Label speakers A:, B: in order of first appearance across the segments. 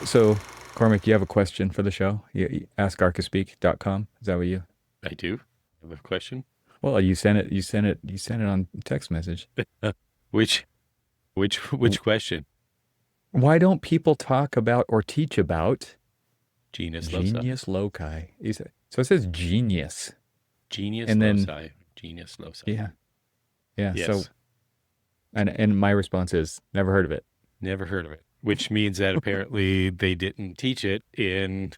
A: So, Cormac, you have a question for the show? You ask archispeak.com. Is that what you?
B: I do. I have a question.
A: Well, you sent it. You sent it on text message.
B: Which
A: W-
B: which question?
A: Why don't people talk about or teach about
B: Genus loci.
A: genius loci? So it says genius,
B: Genius
A: and then
B: loci. Genius loci.
A: yeah, yeah. So
B: Yes.
A: and my response is never heard of it.
B: Never heard of it. Which means that apparently they didn't teach it in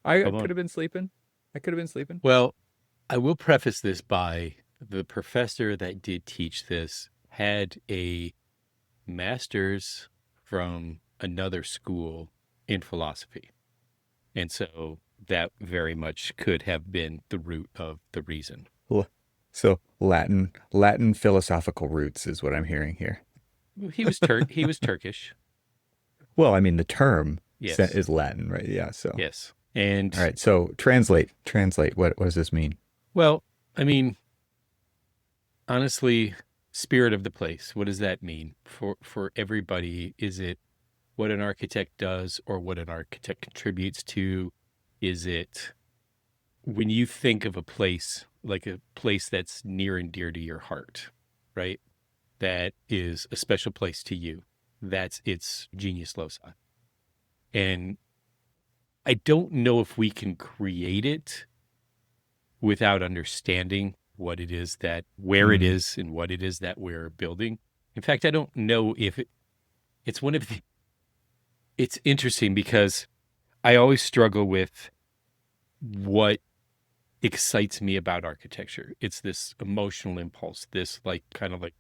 A: I
B: come
A: could
B: on.
A: have been sleeping. I could have been sleeping.
B: Well, I will preface this by the professor that did teach this had a master's from another school in philosophy. And so that very much could have been the root of the reason.
A: L- So Latin philosophical roots is what I'm hearing here.
B: He was Turkish.
A: Well, I mean the term
B: Yes.
A: is Latin, right? Yeah. So
B: Yes.
A: all
B: And
A: right. So translate. What does this mean?
B: well, I mean, honestly, spirit of the place, what does that mean for everybody? Is it what an architect does or what an architect contributes to? Is it when you think of a place like a place that's near and dear to your heart, right? That is a special place to you. That's its genius loci. And I don't know if we can create it without understanding what it is that where it
A: Mm.
B: is and what it is that we're building. In fact, I don't know if it's one of the it's interesting because I always struggle with what excites me about architecture. It's this emotional impulse, this like kind of like,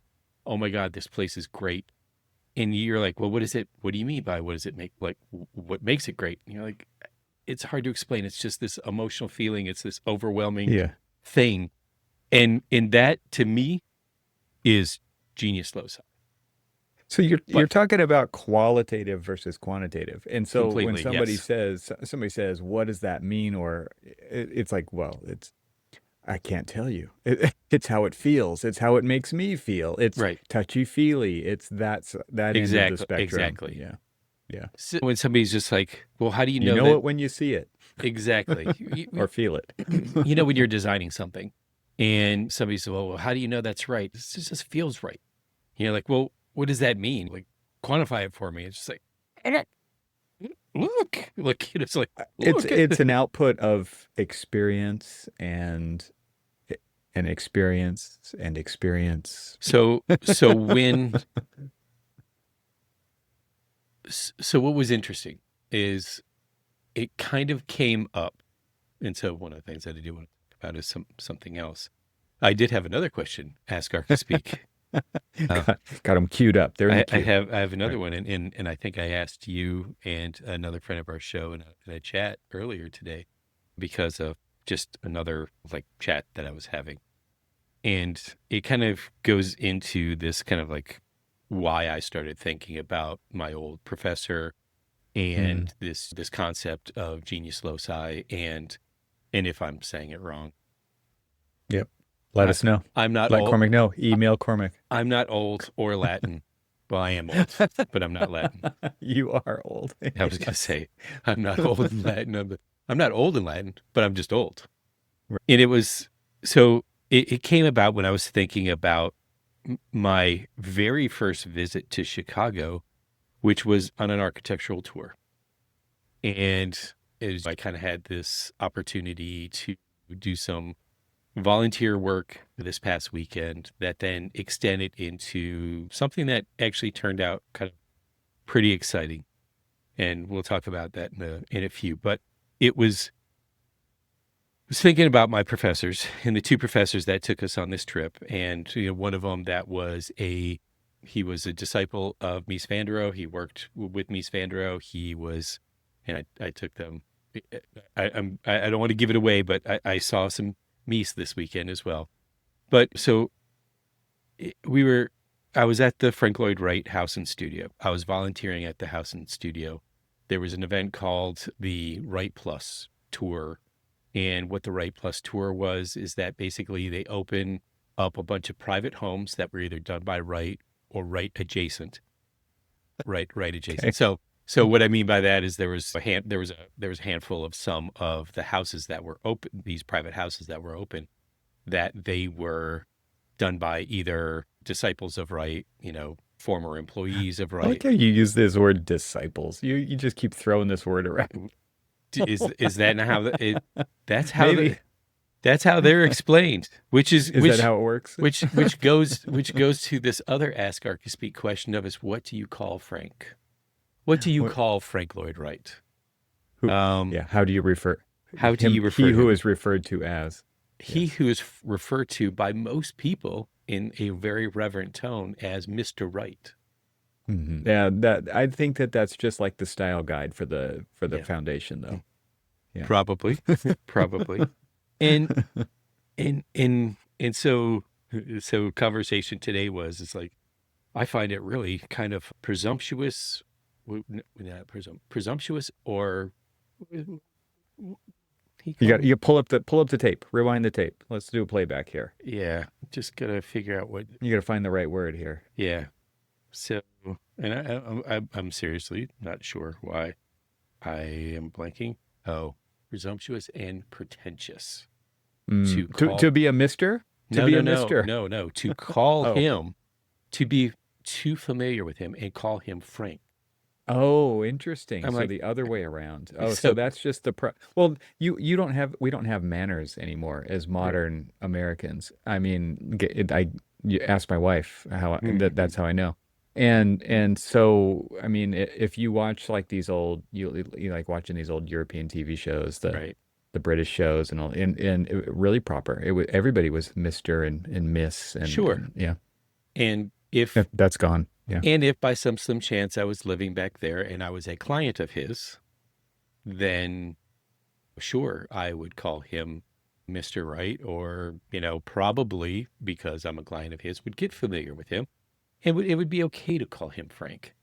B: oh my God, this place is great. And you're like, well, what is it? What do you mean by what does it make? Like, what makes it great? And you're like, it's hard to explain. It's just this emotional feeling. It's this overwhelming
A: Yeah.
B: thing. And that to me is genius loci.
A: So you're
B: But
A: talking about qualitative versus quantitative. And so when
B: completely, yes.
A: somebody says, what does that mean? Or it's like, well, I can't tell you. It's how it feels. It's how it makes me feel. It's
B: Right.
A: touchy feely. It's that end of the
B: Exactly.
A: spectrum.
B: Exactly.
A: Yeah. Yeah.
B: So when somebody's just like, well, how do you
A: You
B: know
A: know
B: that?
A: it when you see it
B: Exactly.
A: or feel it.
B: You know, when you're designing something and somebody says, well, how do you know that's right? This just feels right. You're like, well, what does that mean? Like, quantify it for me. It's just like, "Eh, look, it's like,
A: It's
B: look.
A: it's an output of experience and experience.
B: So so what was interesting is it kind of came up. And so one of the things that I do want to talk about is something else. I did have another question, ask Archispeak. Uh,
A: Got them queued up. They're in the
B: I
A: queue.
B: have another
A: Right.
B: one, and I think I asked you and another friend of our show in a chat earlier today because of just another like chat that I was having, and it kind of goes into this kind of like why I started thinking about my old professor
A: Mm.
B: and this concept of genius loci and if I'm saying it wrong,
A: Yep. Let
B: I,
A: us know.
B: I'm not
A: Let
B: old.
A: Cormac know. Email Cormac.
B: I'm not old or Latin. Well, I am old, but I'm not Latin.
A: You are old.
B: I was gonna
A: Yes.
B: say I'm not old in Latin. I'm not old in Latin, but I'm just old.
A: Right.
B: And it was so it came about when I was thinking about my very first visit to Chicago, which was on an architectural tour. And I kind of had this opportunity to do some volunteer work this past weekend that then extended into something that actually turned out kind of pretty exciting. And we'll talk about that in a few. But it was was thinking about my professors and the two professors that took us on this trip, and one of them that was he was a disciple of Mies van der Rohe. He worked with Mies van der Rohe. He was, and I took them. I don't want to give it away, but I saw some Mies this weekend as well. But so we were. I was at the Frank Lloyd Wright House and Studio. I was volunteering at the House and Studio. There was an event called the Wright Plus Tour, and what the Wright Plus Tour was is that basically they open up a bunch of private homes that were either done by Wright or Wright adjacent. Right adjacent.
A: Okay.
B: So So what I mean by that is there was a handful of some of the houses that were open, these private houses that were open, that they were done by either disciples of Wright, former employees of
A: I like
B: Wright.
A: how you use this word disciples. You just keep throwing this word around.
B: Is that not how that's how
A: Maybe.
B: that's how they're explained,
A: Is that how it works?
B: which goes to this other Ask Archispeak question of is, what do you call Frank? What do you
A: What,
B: call Frank Lloyd Wright?
A: who?
B: Um,
A: Yeah. How do you refer
B: how do
A: him?
B: you refer
A: He
B: to
A: who
B: him?
A: is referred to as.
B: He
A: Yes.
B: who is referred to by most people in a very reverent tone as Mr. Wright.
A: Yeah. That I think that's just like the style guide for the
B: Yeah,
A: foundation, though. Yeah.
B: probably, probably. And so conversation today was, it's like, I find it really kind of presumptuous, not presumptuous, or he
A: You
B: called
A: got
B: me.
A: you pull up the tape. Rewind the tape. Let's do a playback here.
B: Yeah, just gotta figure out what.
A: You got to find the right word here.
B: Yeah. So, and I'm seriously not sure why I am blanking. Oh, presumptuous and pretentious. To
A: To
B: call
A: be a mister? To
B: No,
A: be
B: no,
A: a
B: no,
A: mister.
B: no, no. To call
A: Oh.
B: him, to be too familiar with him and call him Frank.
A: Oh, interesting.
B: I'm
A: So
B: like,
A: the other way around. Oh, so
B: so
A: that's just well, we don't have manners anymore as
B: right.
A: modern Americans. I mean, you ask my wife that's
B: Mhm.
A: how I know. And so I mean, if you watch like these old you like watching these old European TV shows,
B: Right.
A: the British shows and all, and really proper. It was everybody was Mr. and Miss
B: Sure.
A: and yeah.
B: And if
A: That's gone. Yeah.
B: by some slim chance I was living back there and I was a client of his, then sure, I would call him Mr. Wright, or, probably because I'm a client of his, would get familiar with him, and it would be okay to call him Frank.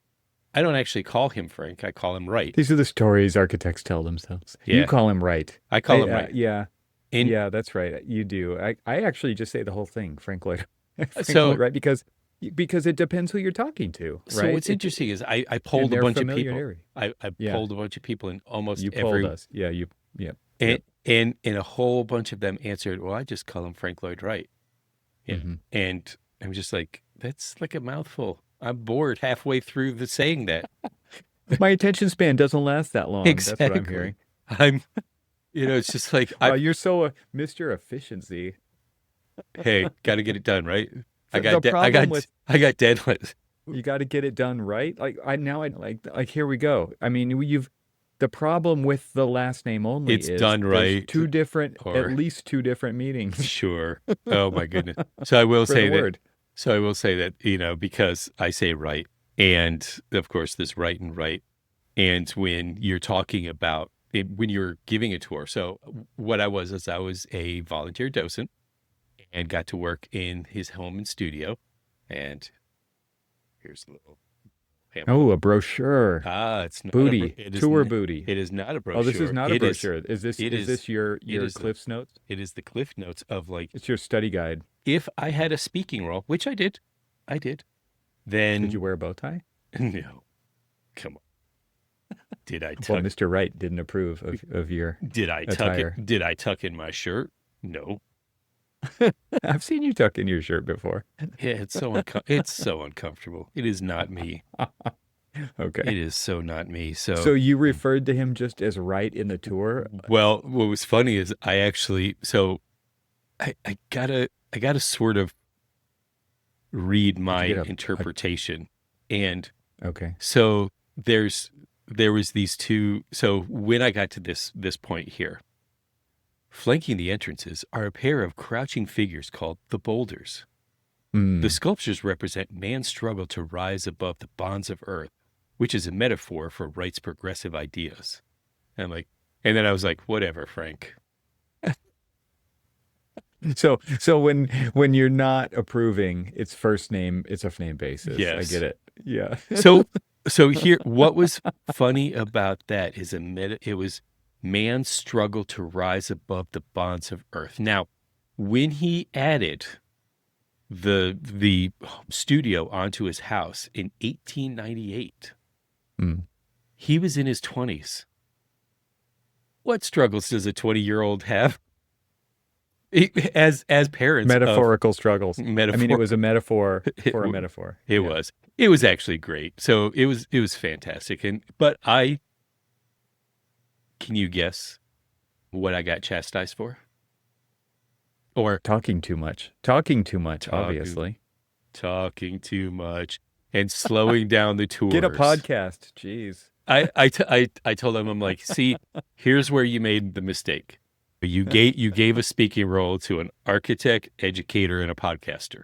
B: I don't actually call him Frank. I call him Wright.
A: These are the stories architects tell themselves. You
B: Yeah,
A: call him right.
B: I call him Wright.
A: Yeah,
B: And
A: yeah, that's right. You do. I actually just say the whole thing, Frank Lloyd, Frank Lloyd,
B: so
A: right? Because it depends who you're talking to,
B: so
A: right?
B: what's interesting is I
A: And
B: polled a
A: their
B: bunch of people.
A: familiarity.
B: I
A: Yeah,
B: polled a bunch of people in almost
A: you polled
B: every,
A: us. Yeah, yep,
B: and
A: yep.
B: and a whole bunch of them answered, well, I just call him Frank Lloyd Wright. Yeah.
A: hmm
B: And I'm just like, that's like a mouthful. I'm bored halfway through the saying that.
A: My attention span doesn't last that long. That's what I'm
B: Exactly.
A: hearing.
B: I'm, it's just like,
A: Well, you're so Mr. Efficiency.
B: hey, got to get it done, right?
A: The problem with
B: I got deadlines.
A: you got to get it done right. I like here we go. I mean, you've the problem with the last name only
B: It's
A: is
B: done
A: there's
B: right.
A: at
B: Or
A: least two different meanings
B: sure. Oh my goodness. So I will
A: for the
B: say that,
A: word.
B: because I say right. And of course, this right and right. And when you're talking about it, when you're giving a tour. So what I was is I was a volunteer docent and got to work in his home and studio. And here's a little pamphlet.
A: Oh, a brochure.
B: It's not
A: Booty. Tour booty.
B: it is not a
A: Oh, this is
B: brochure.
A: not a brochure. Is this
B: It
A: is
B: is
A: this your
B: it is the
A: Cliff's notes?
B: it is the cliff notes of, like,
A: It's your study guide.
B: if I had a speaking role, which I did,
A: Did you
B: then
A: wear a bow tie?
B: no, come on. Did I
A: Well,
B: tuck
A: Mr. Wright didn't approve of your attire.
B: did I tuck in my shirt? No.
A: I've seen you tuck in your shirt before.
B: Yeah, it's so uncomfortable. It is not me.
A: Okay.
B: It is so not me.
A: So you referred to him just as Wright in the tour?
B: Well, what was funny is I actually, I gotta sort of read
A: Did
B: my
A: you get
B: interpretation. And
A: okay.
B: so there was these two. So when I got to this point here, flanking the entrances are a pair of crouching figures called the boulders. The
A: Mm.
B: sculptures represent man's struggle to rise above the bonds of earth, which is a metaphor for Wright's progressive ideas. And I'm like, and then I was like, whatever, Frank.
A: So when you're not approving, it's first name, it's a name basis. I
B: Yes.
A: get it. Yeah.
B: So here, what was funny about that is it was man's struggle to rise above the bonds of earth. Now, when he added the studio onto his house in 1898,
A: Mm.
B: He was in his 20s. What struggles does a 20-year-old have as parents of
A: Metaphorical struggles. I mean, it
B: metaphor?
A: was a metaphor
B: It,
A: for a metaphor.
B: it
A: Yeah.
B: was. It was actually great. So it was fantastic. But can you guess what I got chastised for? Or
A: Talking too much. Talking too much,
B: talking
A: obviously.
B: talking too much and slowing down the
A: Get a
B: tours.
A: podcast. Jeez.
B: I told him, I'm like, see, here's where you made the mistake. You gave a speaking role to an architect, educator, and a podcaster.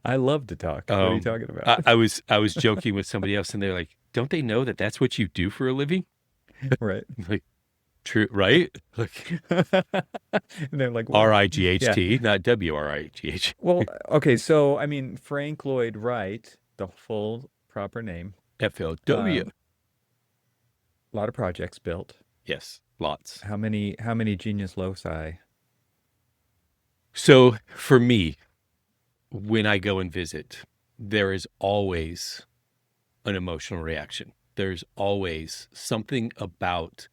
A: I love to talk. What are you talking about?
B: I was joking with somebody else, and they're like, "Don't they know that that's what you do for a living?"
A: Right.
B: I'm like, true, right? Like
A: And they're like, well, yeah.
B: RIGHT, not WRIGH.
A: Well, okay. So, I mean, Frank Lloyd Wright, the full proper name,
B: FLW.
A: a lot of projects built.
B: Yes, lots.
A: How many genius loci?
B: So for me, when I go and visit, there is always an emotional reaction. There's always something about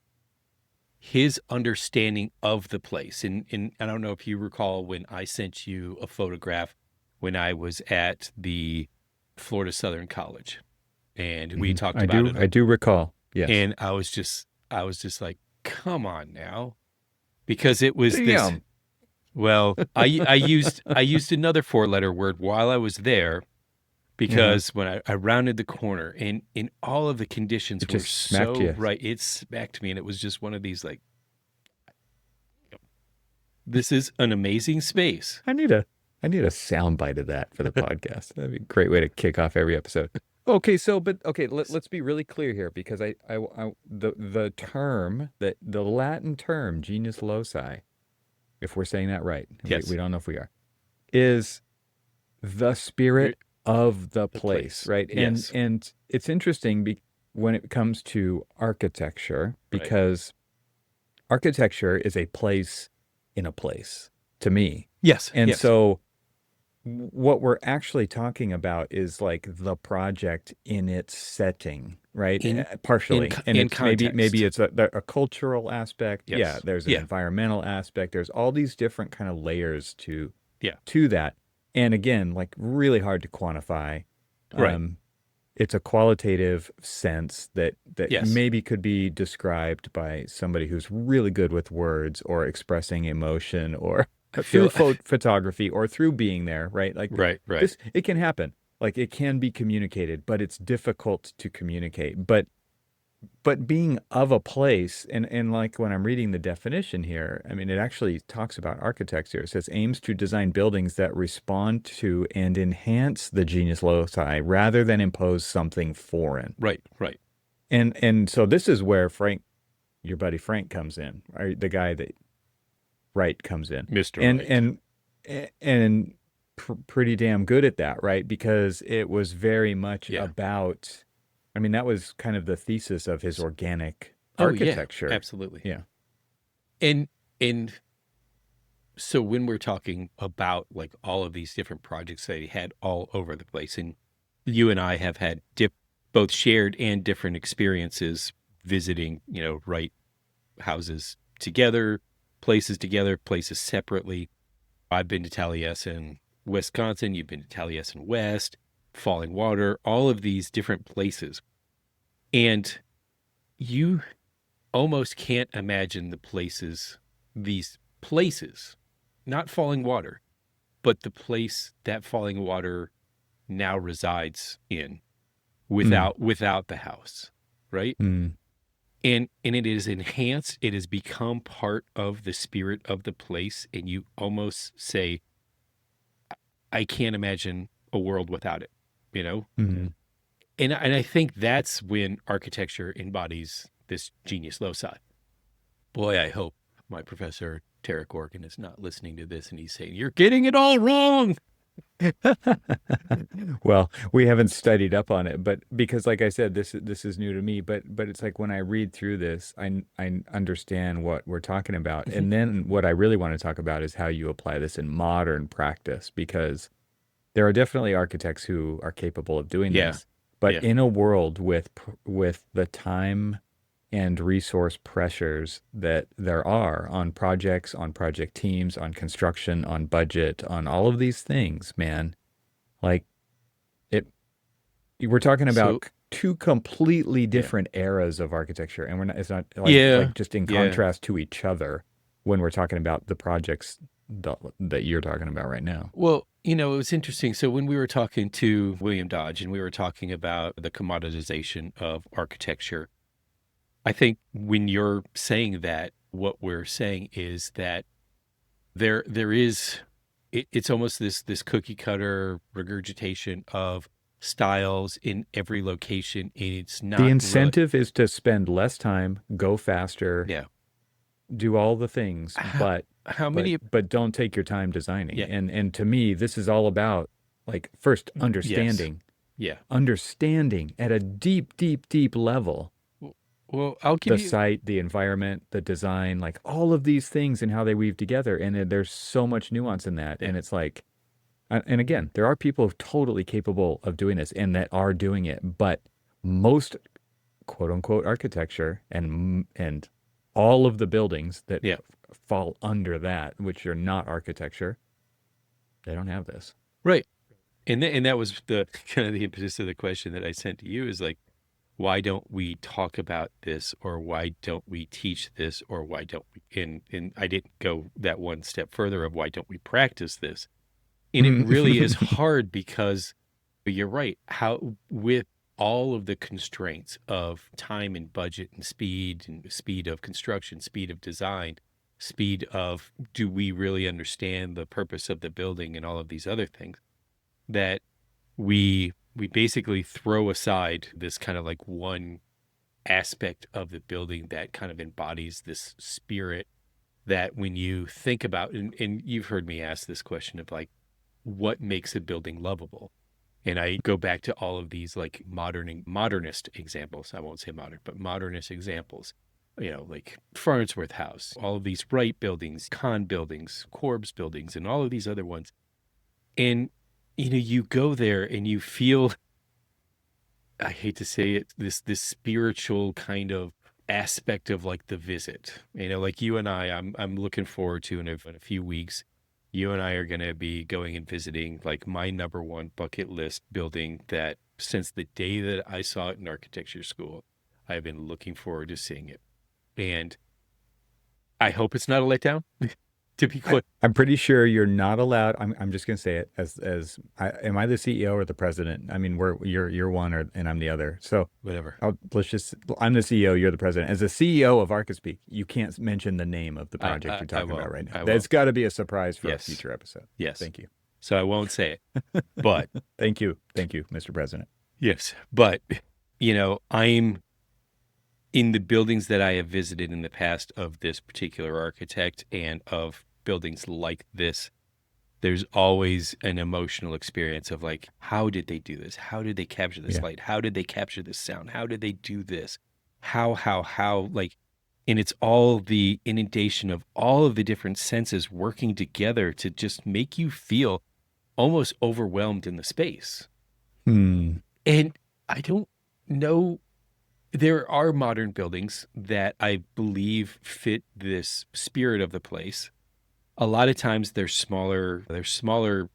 B: his understanding of the place. And I don't know if you recall when I sent you a photograph when I was at the Florida Southern College, and we talked
A: I
B: about
A: do.
B: it.
A: I do recall. Yes.
B: And I was just like, come on now, because it was this.
A: Damn.
B: Well, I used another four-letter word while I was there,
A: Uh-huh.
B: because when I rounded the corner, and in all of the conditions
A: It
B: were
A: just smacked
B: so
A: you.
B: right, it smacked me, and it was just one of these like, this is an amazing space.
A: I need a sound bite of that for the podcast. That'd be a great way to kick off every episode. Okay, so let's be really clear here because the term that the Latin term genius loci, if we're saying that right,
B: Yes,
A: we don't know if we are, is the spirit of the
B: the
A: place,
B: place.
A: right?
B: Yes,
A: And it's interesting when it comes to architecture
B: right.
A: because architecture is a place in a place to me.
B: Yes,
A: And
B: yes.
A: so what we're actually talking about is like the project in its setting, right?
B: In
A: Partially. And
B: in
A: it's maybe
B: context.
A: it's a cultural aspect. Yeah,
B: Yes.
A: there's an
B: Yeah.
A: environmental aspect. There's all these different kind of layers
B: Yeah.
A: to that. And again, like really hard to quantify.
B: Right.
A: Um, it's a qualitative sense that
B: Yes.
A: maybe could be described by somebody who's really good with words or expressing emotion or
B: I
A: through
B: feel
A: photography or through being there, right? Like
B: right. Right.
A: this, it can happen. Like it can be communicated, but it's difficult to communicate. But being of a place, and like when I'm reading the definition here, I mean, it actually talks about architecture. It says aims to design buildings that respond to and enhance the genius loci rather than impose something foreign.
B: Right. Right.
A: And so this is where Frank, your buddy Frank, comes in, or the guy that Wright comes in,
B: Mr.
A: and
B: Right.
A: pretty damn good at that, right? Because it was very much
B: Yeah.
A: about. I mean, that was kind of the thesis of his organic
B: Oh yeah.
A: architecture.
B: Absolutely.
A: Yeah.
B: And so when we're talking about like all of these different projects that he had all over the place, and you and I have had both shared and different experiences visiting, right, houses together, places separately. I've been to Taliesin, Wisconsin. You've been to Taliesin West, Falling Water, all of these different places. And you almost can't imagine these places, not Falling Water, but the place that Falling Water now resides in
A: Mm,
B: without the house, right?
A: mm.
B: And it is enhanced, it has become part of the spirit of the place, and you almost say, I can't imagine a world without it, you know?
A: Mhm.
B: And I think that's when architecture embodies this genius loci. Boy, I hope my professor Tarek Organ is not listening to this and he's saying, you're getting it all wrong.
A: Well, we haven't studied up on it, but because, like I said, this is new to me. But it's like when I read through this, I understand what we're talking about,
B: Mhm.
A: and then what I really want to talk about is how you apply this in modern practice, because there are definitely architects who are capable of doing
B: Yeah.
A: this, But
B: Yeah.
A: in a world with the time and resource pressures that there are on project teams, on construction, on budget, on all of these things, man, like it, we're talking about
B: So
A: two completely
B: yeah.
A: different eras of architecture, and it's not
B: Yeah.
A: like just in
B: Yeah.
A: contrast to each other when we're talking about the projects that you're talking about right now.
B: Well, it was interesting. So when we were talking to William Dodge and we were talking about the commoditization of architecture, I think when you're saying that, what we're saying is that there is it's almost this cookie cutter regurgitation of styles in every location, and it's
A: The
B: not really.
A: incentive is to spend less time, go faster,
B: Yeah.
A: do all the things,
B: How how many?
A: but don't take your time designing.
B: Yeah.
A: And to me, this is all about like first
B: Yes.
A: understanding,
B: Yeah.
A: understanding at a deep, deep, deep level
B: Well, I'll give
A: the
B: you.
A: site, the environment, the design, like all of these things and how they weave together. And there's so much nuance in that.
B: Yeah.
A: And it's like, and again, there are people totally capable of doing this and that are doing it, but most quote unquote architecture and all of the buildings that
B: Yeah.
A: fall under that, which are not architecture, they don't have this.
B: Right. And that was the kind of the impetus of the question that I sent to you is like, why don't we talk about this, or why don't we teach this, or why don't we? And I didn't go that one step further of why don't we practice this? And it really is hard because you're right. How with all of the constraints of time and budget and speed of construction, speed of design, speed of do we really understand the purpose of the building and all of these other things that we basically throw aside this kind of like one aspect of the building that kind of embodies this spirit that when you think about and you've heard me ask this question of like what makes a building lovable, and I go back to all of these like modernist examples. I won't say modern, but modernist examples, like Farnsworth House, all of these Wright buildings, Kahn buildings, Corb's buildings, and all of these other ones. And you go there and you feel, I hate to say it, this spiritual kind of aspect of like the visit. Like you and I'm looking forward to in a few weeks. You and I are going to be going and visiting like my number one bucket list building that since the day that I saw it in architecture school, I've been looking forward to seeing it. And I hope it's not a letdown. To be quite
A: I'm pretty sure you're not allowed. I'm just gonna say it am I the CEO or the president? I mean, you're one and I'm the other. So
B: whatever.
A: I'm the CEO, you're the president. As the CEO of Archispeak, you can't mention the name of the project you're
B: I
A: talking about
B: won't.
A: right now.
B: I
A: That's
B: won't.
A: got to be a surprise for a
B: Yes.
A: future episode.
B: Yes.
A: Thank you.
B: So I won't say it. But
A: Thank you, Mr. President.
B: yes. But I'm in the buildings that I have visited in the past of this particular architect and of buildings like this, there's always an emotional experience of like, how did they do this? How did they capture this
A: Yeah.
B: light? How did they capture this sound? How did they do this? How, like, and it's all the inundation of all of the different senses working together to just make you feel almost overwhelmed in the space.
A: Hmm.
B: And I don't know. There are modern buildings that I believe fit this spirit of the place. A lot of times they're smaller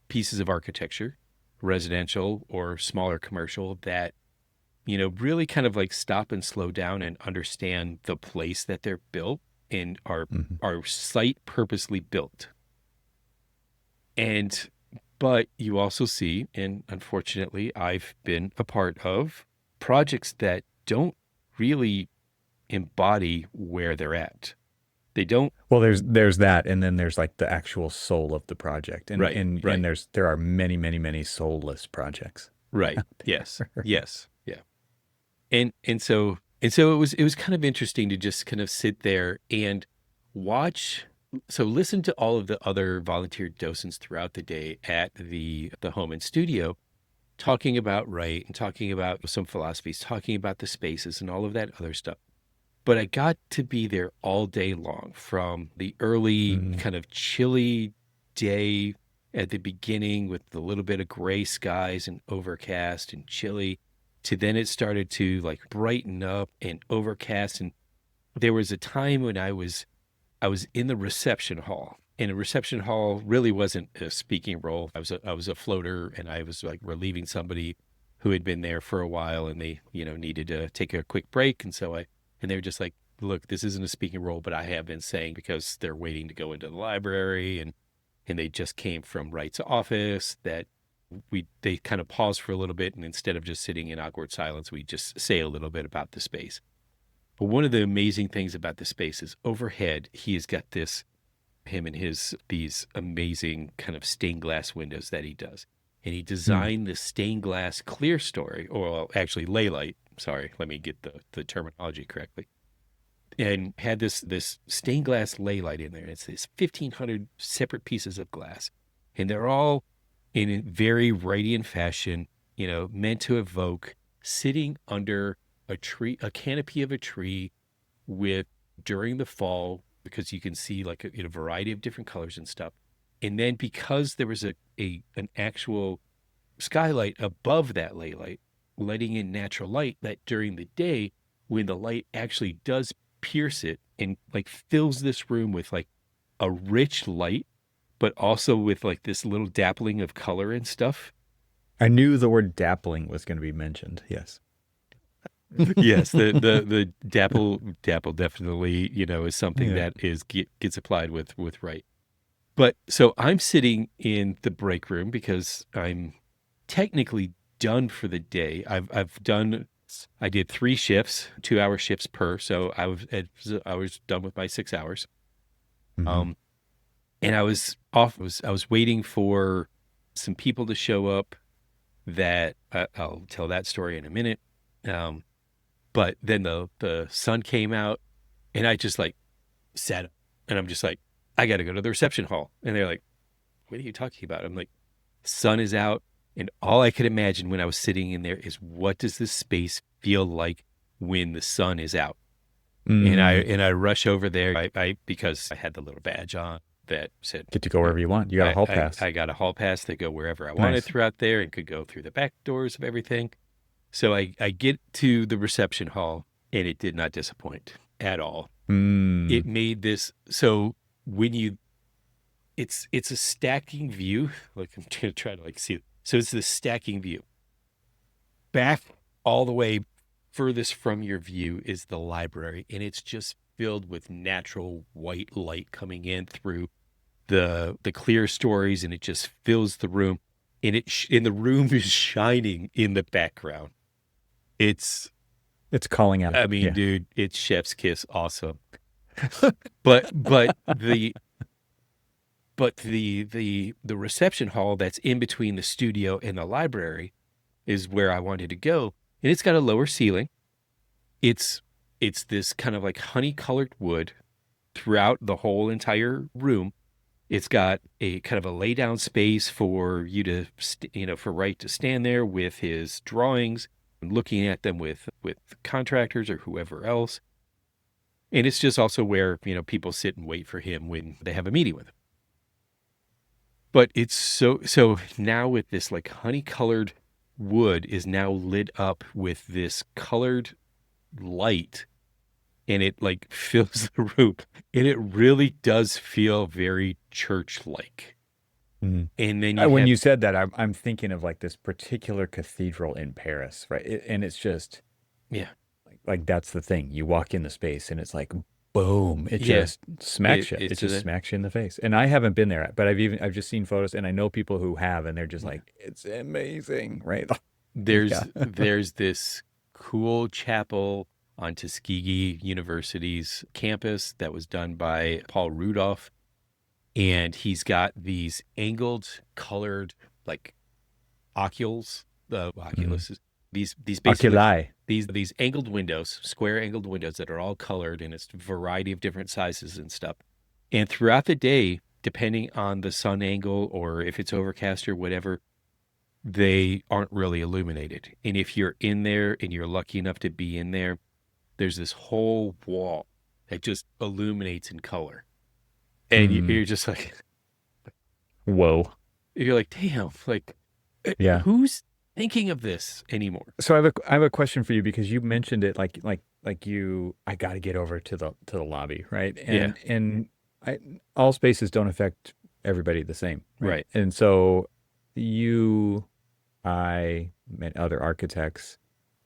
B: pieces of architecture, residential or smaller commercial that, really kind of like stop and slow down and understand the place that they're built and
A: Mhm.
B: are site purposely built. And but you also see, and unfortunately I've been a part of projects that don't really embody where they're at. They don't.
A: Well, there's that, and then there's like the actual soul of the project, and
B: Right,
A: and and
B: right,
A: there are many, many, many soulless projects
B: right.
A: out
B: Yes,
A: there.
B: yes, yeah. And so it was kind of interesting to just kind of sit there and watch. So listen to all of the other volunteer docents throughout the day at the home and studio talking about Wright and talking about some philosophies, talking about the spaces and all of that other stuff. But I got to be there all day long from the early
A: Mhm.
B: kind of chilly day at the beginning with a little bit of gray skies and overcast and chilly, to then it started to like brighten up and overcast. And there was a time when I was in the reception hall, and a reception hall really wasn't a speaking role. I was a floater, and I was like relieving somebody who had been there for a while, and they needed to take a quick break, and they were just like, look, this isn't a speaking role, but I have been saying, because they're waiting to go into the library, and they just came from Wright's office, that they kind of paused for a little bit, and instead of just sitting in awkward silence, we just say a little bit about the space. But one of the amazing things about the space is overhead, he has got him and these amazing kind of stained glass windows that he does. And he
A: Hmm.
B: designed the stained glass clear story, or well, actually ley light. Sorry, let me get the terminology correctly. And had this stained glass ley light in there. It's this 1,500 separate pieces of glass. And they're all in a very Wrightian fashion, meant to evoke sitting under a tree, a canopy of a tree, with during the fall, because you can see like a variety of different colors and stuff. And then because there was an actual skylight above that ley light, letting in natural light, that during the day, when the light actually does pierce it and like fills this room with like a rich light, but also with like this little dappling of color and stuff.
A: I knew the word dappling was going to be mentioned. Yes.
B: Yes, the dapple definitely, is something
A: Yeah.
B: that gets applied with Wright. But so I'm sitting in the break room because I'm technically done for the day. I did 3 shifts, 2-hour shifts per, so I was done with my 6 hours.
A: Hmm.
B: Um, and I was off. I was waiting for some people to show up. That I'll tell that story in a minute. Um, but then the sun came out, and I just like sat up, and I'm just like, I got to go to the reception hall. And they're like, what are you talking about? I'm like, sun is out. And all I could imagine when I was sitting in there is, what does this space feel like when the sun is out? And I
A: Mm.
B: and I rush over there. I because I had the little badge on that said,
A: Get to go wherever you want. You got a
B: I,
A: hall
B: I,
A: pass.
B: I got a hall pass to go wherever I wanted
A: Nice.
B: throughout there, and could go through the back doors of everything. So I get to the reception hall, and it did not disappoint at all.
A: Mm.
B: It made this so when you it's a stacking view. Like, I'm gonna try to like see it. So it's the stacking view. Back all the way furthest from your view is the library, and it's just filled with natural white light coming in through the clear stories, and it just fills the room, and and the room is shining in the background. It's
A: It's calling out.
B: I mean,
A: Yeah.
B: dude, it's chef's kiss awesome. But the reception hall that's in between the studio and the library is where I wanted to go. And it's got a lower ceiling. It's it's this kind of like honey colored wood throughout the whole entire room. It's got a kind of a lay down space for you to, for Wright to stand there with his drawings and looking at them with contractors or whoever else. And it's just also where, people sit and wait for him when they have a meeting with him. But it's so now with this like honey colored wood is now lit up with this colored light, and it like fills the room, and it really does feel very church like.
A: Mm.
B: And then you
A: When
B: have
A: you said that, I'm thinking of like this particular cathedral in Paris, right? And it's just
B: yeah,
A: like that's the thing. You walk in the space and it's like boom, it
B: yeah,
A: just smacks you. It
B: it's
A: just
B: a
A: smacks you in the face. And I haven't been there, but I've just seen photos and I know people who have and they're just
B: yeah.
A: like, it's amazing, right? Yeah.
B: There's this cool chapel on Tuskegee University's campus that was done by Paul Rudolph, and he's got these angled colored like ocules, the
A: Mhm.
B: oculuses, these basically
A: Oculi.
B: these angled windows, square angled windows that are all colored, and it's a variety of different sizes and stuff. And throughout the day, depending on the sun angle or if it's overcast or whatever, they aren't really illuminated. And if you're in there and you're lucky enough to be in there, there's this whole wall that just illuminates in color. And
A: Mm.
B: you're just like,
A: Whoa.
B: you're like, damn, like
A: Yeah.
B: who's thinking of this anymore?
A: So I have a question for you because you mentioned it like you I got to get over to the lobby, right?
B: Yeah,
A: And I all spaces don't affect everybody the same, right?
B: right,
A: And so you I met other architects,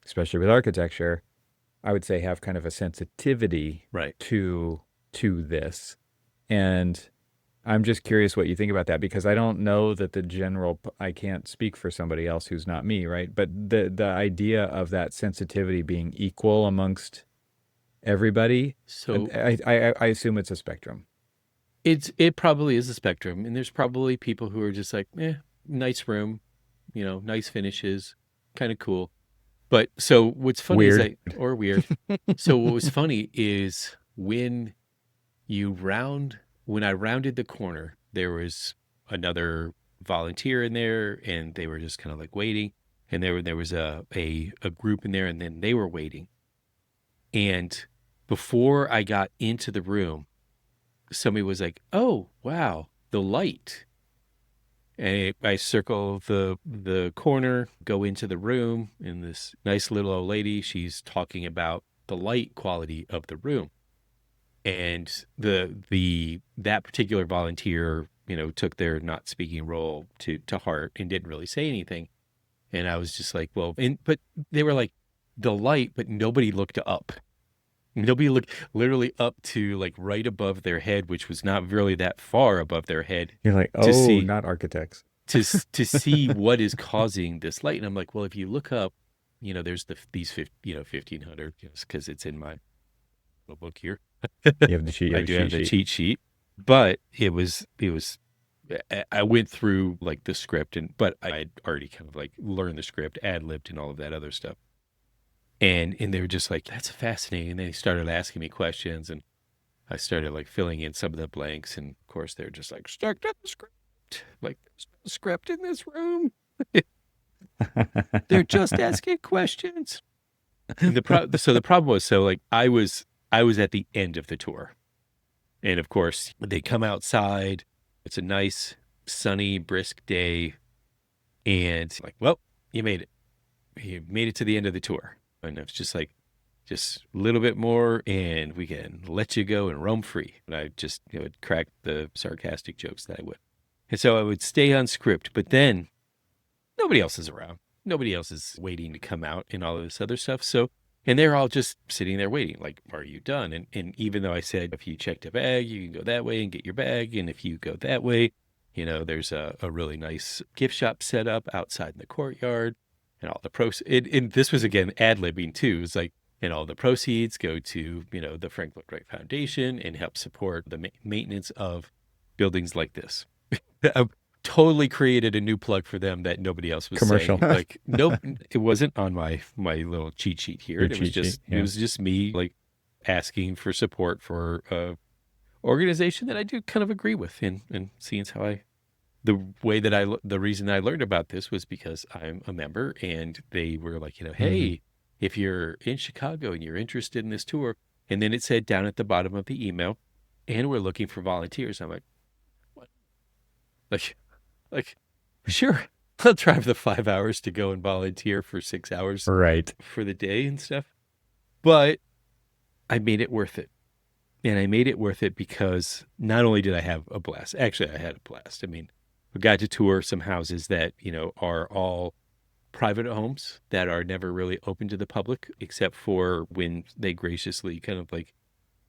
A: especially with architecture, I would say have kind of a sensitivity
B: right.
A: to this. And I'm just curious what you think about that because I don't know that the I can't speak for somebody else who's not me, right? But the idea of that sensitivity being equal amongst everybody,
B: So
A: I assume it's a spectrum.
B: it probably is a spectrum, and there's probably people who are just like, nice room, nice finishes, kind of cool. But so what's funny is
A: Weird.
B: or weird. So what was funny is when I rounded the corner, there was another volunteer in there, and they were just kind of like waiting. And there was a group in there, and then they were waiting. And before I got into the room, somebody was like, "Oh, wow, the light." And I circle the corner, go into the room, and this nice little old lady, she's talking about the light quality of the room. And the that particular volunteer, took their not speaking role to heart and didn't really say anything. And I was just like, well, but they were like the light, but nobody looked up. Nobody looked literally up to like right above their head, which was not really that far above their head
A: You're like,
B: to
A: oh,
B: see
A: not architects.
B: to see what is causing this light. And I'm like, well, if you look up, there's these 1500, because it's in my little book here.
A: You have the sheet, you
B: I
A: have a
B: do have
A: cheat
B: the
A: sheet.
B: cheat sheet, but it was I went through like the script, but I'd already kind of like learned the script, ad-libbed and all of that other stuff. And they were just like, that's fascinating. And then they started asking me questions, and I started like filling in some of the blanks. And of course they're just like, stuck to the script. Like, there's no script in this room. They're just asking questions. And so the problem was, so like I was at the end of the tour. And of course, they come outside. It's a nice, sunny, brisk day. And like, well, you made it. You made it to the end of the tour. And it's just like, just a little bit more, and we can let you go and roam free. And I just, would crack the sarcastic jokes that I would. And so I would stay on script, but then nobody else is around. Nobody else is waiting to come out and all of this other stuff. So, and they're all just sitting there waiting, like, are you done? And even though I said, if you checked a bag, you can go that way and get your bag. And if you go that way, there's a really nice gift shop set up outside in the courtyard, and all the and this was again ad-libbing too. It's like, and all the proceeds go to, the Frank Lloyd Wright Foundation and help support the maintenance of buildings like this. Totally created a new plug for them that nobody else was
A: Commercial.
B: saying. Like, nope, it wasn't on my little cheat sheet here.
A: Your
B: It was
A: cheat sheet.
B: just
A: Yeah.
B: it was just me like asking for support for a organization that I do kind of agree with, and seeing as how the reason I learned about this was because I'm a member, and they were like,
A: Hmm.
B: hey, if you're in Chicago and you're interested in this tour, and then it said down at the bottom of the email, and we're looking for volunteers. I'm like, what? Like, sure, I'll drive the 5 hours to go and volunteer for 6 hours
A: Right.
B: for the day and stuff. But I made it worth it. And I made it worth it because not only did I have a blast, actually, I had a blast. I mean, we got to tour some houses that, are all private homes that are never really open to the public, except for when they graciously kind of like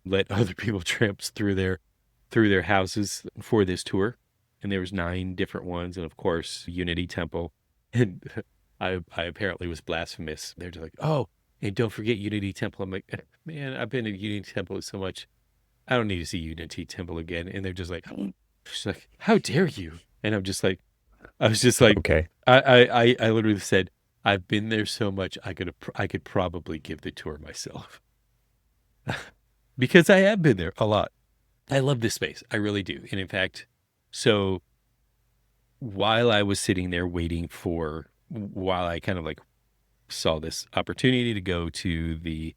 B: let other people tramps through their houses for this tour. And there was 9 different ones, and of course Unity Temple. And I apparently was blasphemous. They're just like, oh, and don't forget Unity Temple. I'm like, man, I've been to Unity Temple so much, I don't need to see Unity Temple again. And they're just like, she's like, how dare you? And I was just like,
A: Okay.
B: I literally said, I've been there so much, I could probably give the tour myself. Because I have been there a lot. I love this space. I really do. And in fact, so while I was sitting there waiting while I kind of like saw this opportunity to go to the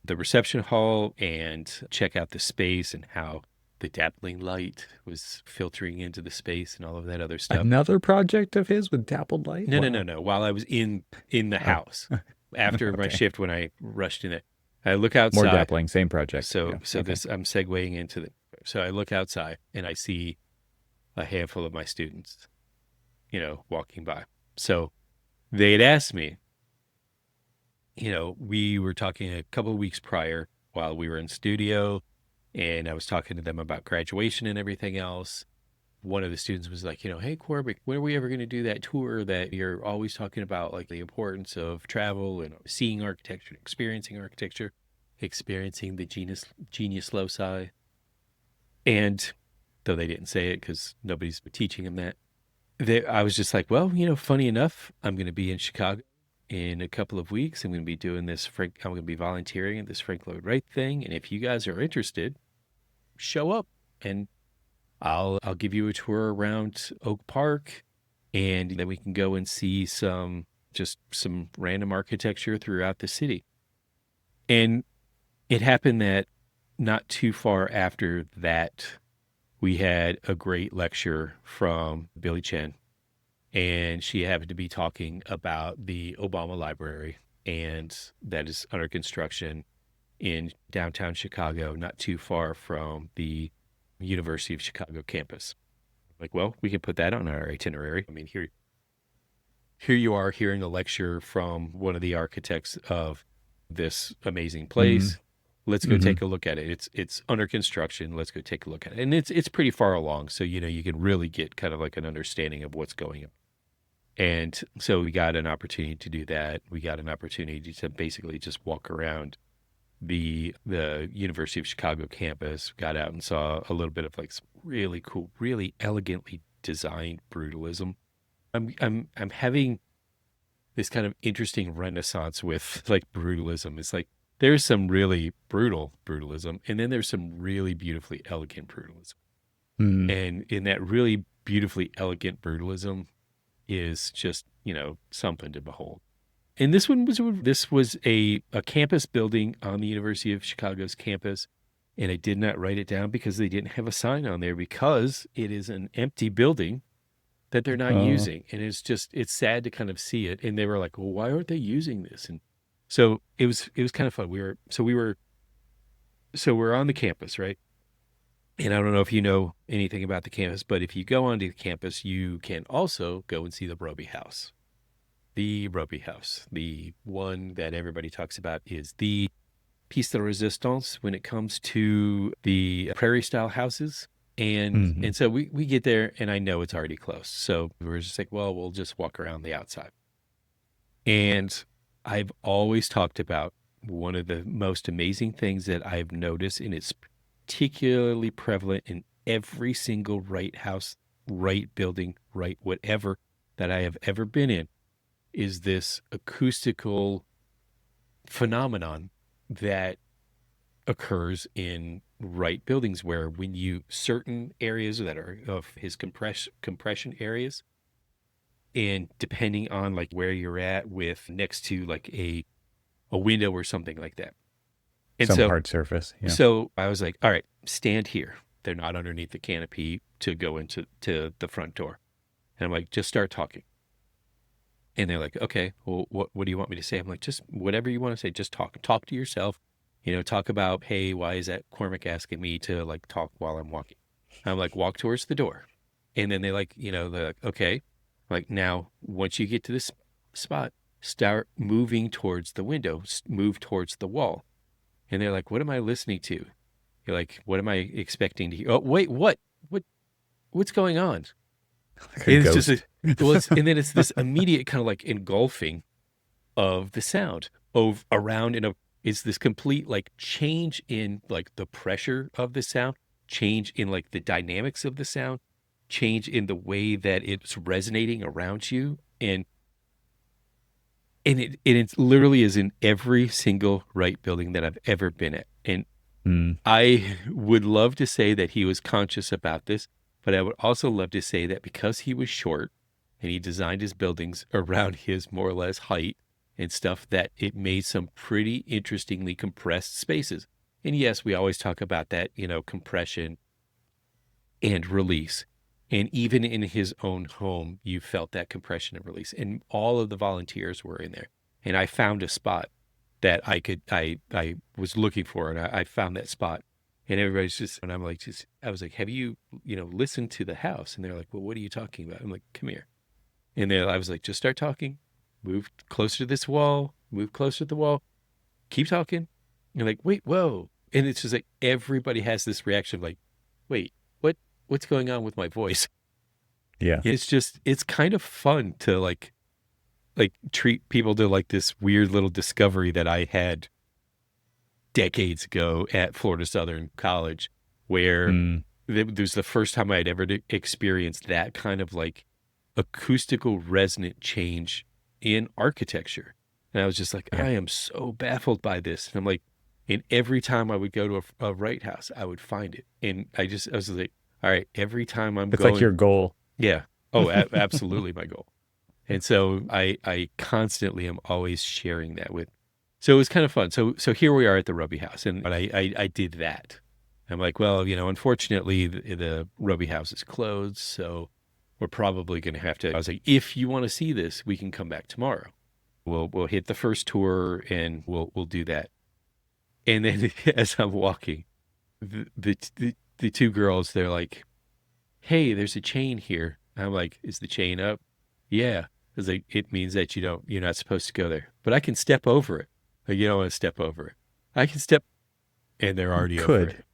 B: reception hall and check out the space and how the dappling light was filtering into the space and all of that other stuff.
A: Another project of his with dappled light?
B: No, no,
A: Wow.
B: no, no. While I was in the
A: Oh,
B: house after my
A: okay.
B: shift, when I rushed in there, I look
A: More
B: outside.
A: dappling, same project.
B: So
A: Yeah. Okay.
B: this I'm segueing into the. So I look outside and I see a handful of my students, walking by. So they had asked me, we were talking a couple of weeks prior while we were in studio, and I was talking to them about graduation and everything else. One of the students was like, hey, Cormac, when are we ever going to do that tour that you're always talking about, like the importance of travel and seeing architecture, experiencing the genius loci. And though they didn't say it because nobody's teaching them that, I was just like, well, funny enough, I'm going to be in Chicago in a couple of weeks. I'm going to be doing this. I'm going to be volunteering at this Frank Lloyd Wright thing. And if you guys are interested, show up and I'll give you a tour around Oak Park, and then we can go and see some random architecture throughout the city. And it happened that not too far after that, we had a great lecture from Billy Chen, and she happened to be talking about the Obama Library, and that is under construction in downtown Chicago, not too far from the University of Chicago campus. Like, well, we can put that on our itinerary. I mean, here you are hearing a lecture from one of the architects of this amazing
A: Mm-hmm.
B: place. Let's go
A: Mm-hmm.
B: take a look at it. It's under construction. Let's go take a look at it. And it's pretty far along, so you can really get kind of like an understanding of what's going on. And so we got an opportunity to do that. We got an opportunity to basically just walk around the University of Chicago campus, got out and saw a little bit of like some really cool, really elegantly designed brutalism. I'm having this kind of interesting renaissance with like brutalism. It's like there's some really brutal brutalism, and then there's some really beautifully elegant brutalism.
A: Mm-hmm.
B: And in that really beautifully elegant brutalism is just, something to behold. And this was a campus building on the University of Chicago's campus. And I did not write it down because they didn't have a sign on there, because it is an empty building that they're not
A: Oh.
B: using. And it's sad to kind of see it. And they were like, well, why aren't they using this? And so it was kind of fun. We're on the campus, right? And I don't know if you know anything about the campus, but if you go onto the campus, you can also go and see the Roby House. The Roby House, the one that everybody talks about, is the piece de resistance when it comes to the prairie style houses. And
A: Mm-hmm.
B: so we get there, and I know it's already closed. So we're just like, well, we'll just walk around the outside. And I've always talked about one of the most amazing things that I've noticed, and it's particularly prevalent in every single Wright house, Wright building, Wright whatever that I have ever been in, is this acoustical phenomenon that occurs in Wright buildings, where when certain areas that are of his compression areas, and depending on like where you're at with next to like a window or something like that. And
A: Some
B: so
A: hard surface. Yeah.
B: I was like, all right, stand here. They're not underneath the canopy to go into the front door. And I'm like, just start talking. And they're like, okay, well, what do you want me to say? I'm like, just whatever you want to say. Just talk to yourself. Talk about, hey, why is that Cormac asking me to like talk while I'm walking? I'm like, walk towards the door. And then they're like, okay. Like, now, once you get to this spot, start moving towards the window, move towards the wall. And they're like, what am I listening to? You're like, what am I expecting to hear? Oh, wait, what's going on?
A: Like a
B: And it's just
A: ghost.
B: and then it's this immediate kind of like engulfing of the sound of around it's this complete like change in like the pressure of the sound, change in like the dynamics of the sound, change in the way that it's resonating around you. And it literally is in every single Wright building that I've ever been at. And
A: Mm.
B: I would love to say that he was conscious about this, but I would also love to say that because he was short and he designed his buildings around his more or less height and stuff, that it made some pretty interestingly compressed spaces. And yes, we always talk about that, compression and release. And even in his own home, you felt that compression and release. And all of the volunteers were in there. And I found a spot that I was looking for, and I found that spot. And everybody's just, and I'm like, I was like, have you, listened to the house? And they're like, well, what are you talking about? I'm like, come here. And I was like, just start talking, move closer to this wall, move closer to the wall, keep talking. And you're like, wait, whoa. And it's just like, everybody has this reaction of like, wait, what's going on with my voice?
A: Yeah.
B: It's kind of fun to like treat people to like this weird little discovery that I had decades ago at Florida Southern College, where it was the first time I'd ever experienced that kind of like acoustical resonant change in architecture. And I was just like, I am so baffled by this. And I'm like, and every time I would go to a Wright house, I would find it. And I was like, all right, every time
A: it's like your goal.
B: Yeah. Oh, absolutely my goal. And so I constantly am always sharing that with. So it was kind of fun. So here we are at the Roby house, and I did that. I'm like, well, unfortunately the Roby house is closed, so we're probably going to have to. I was like, if you want to see this, we can come back tomorrow. We'll hit the first tour and we'll do that. And then as I'm walking, the two girls, they're like, hey, there's a chain here. I'm like, is the chain up? Yeah. Because like, it means that you're not supposed to go there. But I can step over it. Like, you don't want to step over it. I can step, and they're already over it.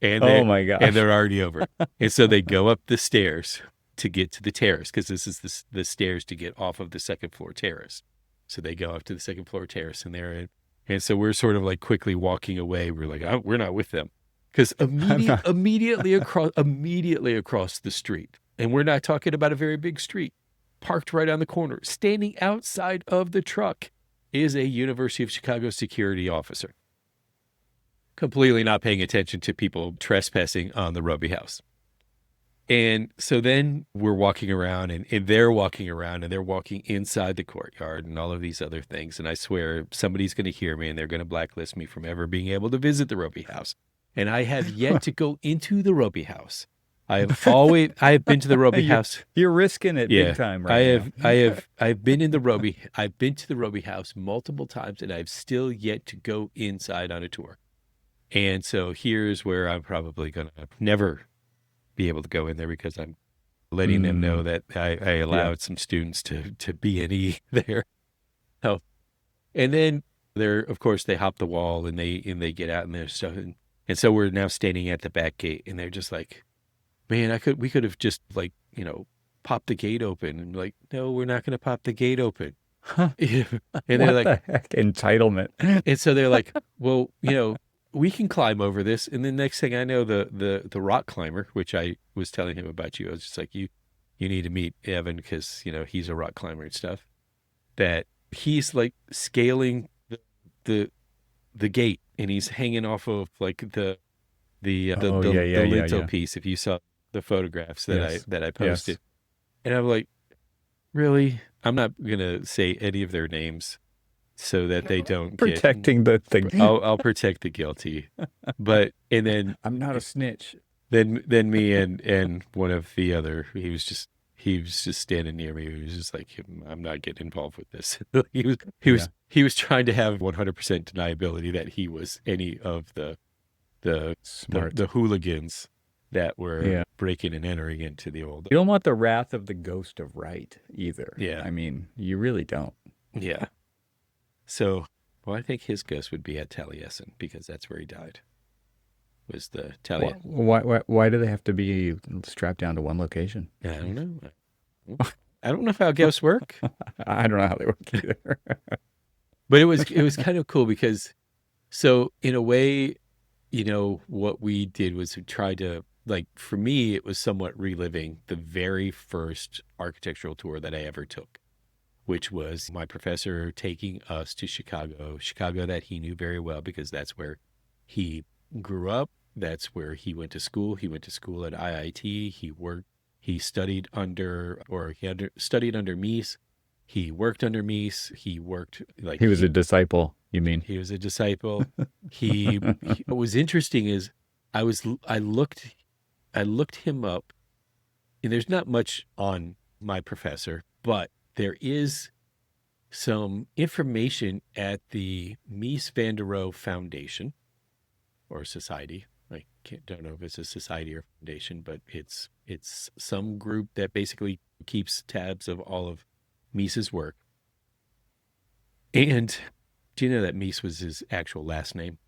B: And
A: oh my gosh.
B: And they're already over it. And so they go up the stairs to get to the terrace, because this is the stairs to get off of the second floor terrace. So they go up to the second floor terrace, and they're in. And so we're sort of like quickly walking away. We're like, we're not with them. Because immediately across the street, and we're not talking about a very big street, parked right on the corner, standing outside of the truck, is a University of Chicago security officer, completely not paying attention to people trespassing on the Roby house. And so then we're walking around, and they're walking around, and they're walking inside the courtyard and all of these other things. And I swear somebody's going to hear me, and they're going to blacklist me from ever being able to visit the Roby house. And I have yet to go into the Roby house. I have been to the Roby house.
A: You're risking it big time right now.
B: I've been in the Roby. I've been to the Roby house multiple times, and I've still yet to go inside on a tour. And so here's where I'm probably going to never be able to go in there, because I'm letting them know that I allowed some students to B&E there. Oh, and then of course they hop the wall, and they get out and their stuff. And so we're now standing at the back gate, and they're just like, man, we could have just like, popped the gate open. And like, no, we're not going to pop the gate open.
A: Huh.
B: And they're like,
A: the heck? Entitlement.
B: And so they're like, well, we can climb over this. And the next thing I know, the rock climber, which I was telling him about you, I was just like, you need to meet Evan, because, he's a rock climber and stuff, that he's like scaling the gate, and he's hanging off of like the lintel piece. If you saw the photographs that I posted. Yes. And I'm like, really? I'm not going to say any of their names so that they don't
A: protecting the thing.
B: I'll protect the guilty. But, and then
A: I'm not a snitch.
B: Then me and one of the other, he was just standing near me. He was just like, I'm not getting involved with this. He was trying to have 100% deniability that he was any of the hooligans that were breaking and entering into the old.
A: You don't want the wrath of the ghost of Wright either.
B: Yeah.
A: I mean, you really don't.
B: Yeah. So, well, I think his ghost would be at Taliesin, because that's where he died. Was the Taliesin.
A: Why do they have to be strapped down to one location?
B: I don't know. I don't know how ghosts work.
A: I don't know how they work either.
B: But it was kind of cool, because so in a way, what we did was we tried to, like, for me, it was somewhat reliving the very first architectural tour that I ever took, which was my professor taking us to Chicago that he knew very well, because that's where he grew up. That's where he went to school. He went to school at IIT. He studied under Mies. He worked under Mies. He worked like...
A: He was a disciple, you mean?
B: He was a disciple. What was interesting is I looked I looked him up, and there's not much on my professor, but there is some information at the Mies van der Rohe Foundation or Society. Don't know if it's a society or foundation, but it's some group that basically keeps tabs of all of Mies's work. And do you know that Mies was his actual last name?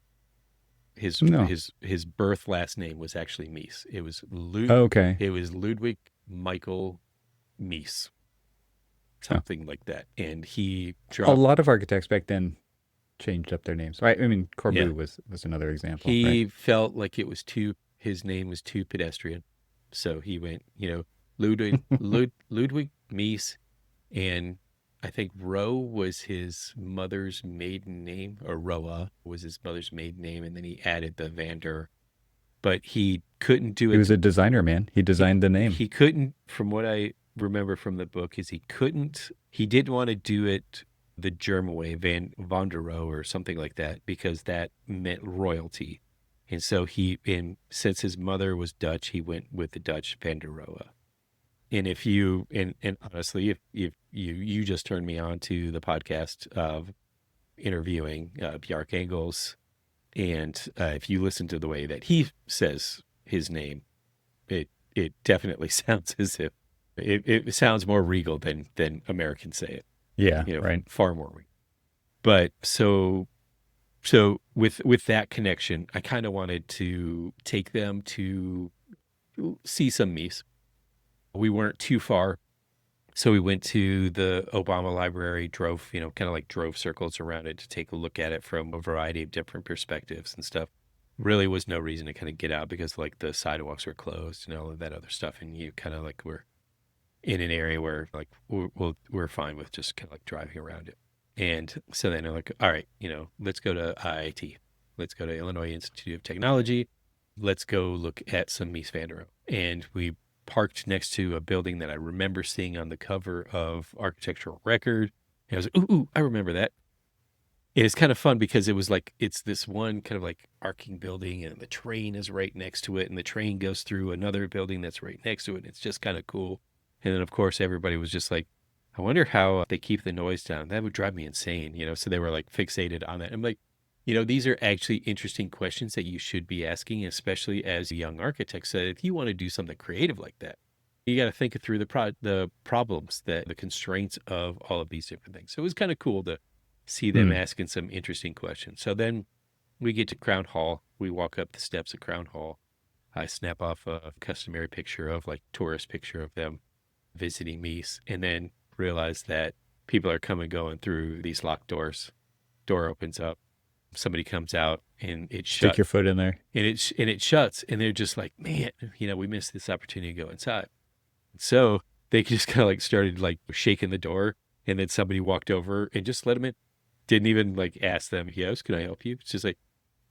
B: His
A: No.
B: his birth last name was actually Mies.
A: Okay.
B: It was Ludwig Michael Mies,
A: Oh.
B: something like that. And he
A: A
B: dropped.
A: lot of architects back then changed up their names, right? I mean,
B: Yeah,
A: Corbu was another example, right?
B: he felt like his name was too pedestrian, so he went, Ludwig Mies, and I think Rowe was his mother's maiden name, or Roa was his mother's maiden name, and then he added the Vander, but he couldn't do
A: He
B: it.
A: was a designer, man. He
B: he
A: designed the name.
B: he couldn't, from what I remember from the book, is he didn't want to do it the German way, Van der Rohe or something like that, because that meant royalty. And so since his mother was Dutch, he went with the Dutch Van der Rohe. And and honestly, if you just turned me on to the podcast of interviewing Bjarke Engels, and if you listen to the way that he says his name, it definitely sounds as if it sounds more regal than Americans say it.
A: Yeah, right.
B: Far more regal. But so with that connection, I kind of wanted to take them to see some Mies. We weren't too far, so we went to the Obama Library, drove circles around it to take a look at it from a variety of different perspectives and stuff. Really was no reason to kind of get out because like the sidewalks were closed and all of that other stuff, and you kind of like were in an area where like we're fine with just kind of like driving around it. And so then they're like, all right, let's go to IIT. Let's go to Illinois Institute of Technology. Let's go look at some Mies van der Rohe. And we parked next to a building that I remember seeing on the cover of Architectural Record. And I was like, ooh, I remember that. And it's kind of fun because it was like, it's this one kind of like arcing building and the train is right next to it. And the train goes through another building that's right next to it. And it's just kind of cool. And then, of course, everybody was just like, I wonder how they keep the noise down. That would drive me insane, So they were like fixated on that. I'm like, these are actually interesting questions that you should be asking, especially as a young architect. So if you want to do something creative like that, you got to think through the problems, the constraints of all of these different things. So it was kind of cool to see them asking some interesting questions. So then we get to Crown Hall. We walk up the steps of Crown Hall. I snap off a customary picture of like tourist picture of them visiting Mies, and then realize that people are coming going through these locked doors. Door opens up. Somebody comes out and it shuts.
A: Stick your foot in there.
B: And it shuts, and they're just like, man, we missed this opportunity to go inside. So they just kind of like started like shaking the door, and then somebody walked over and just let them in. Didn't even like ask them, yes, can I help you? It's just like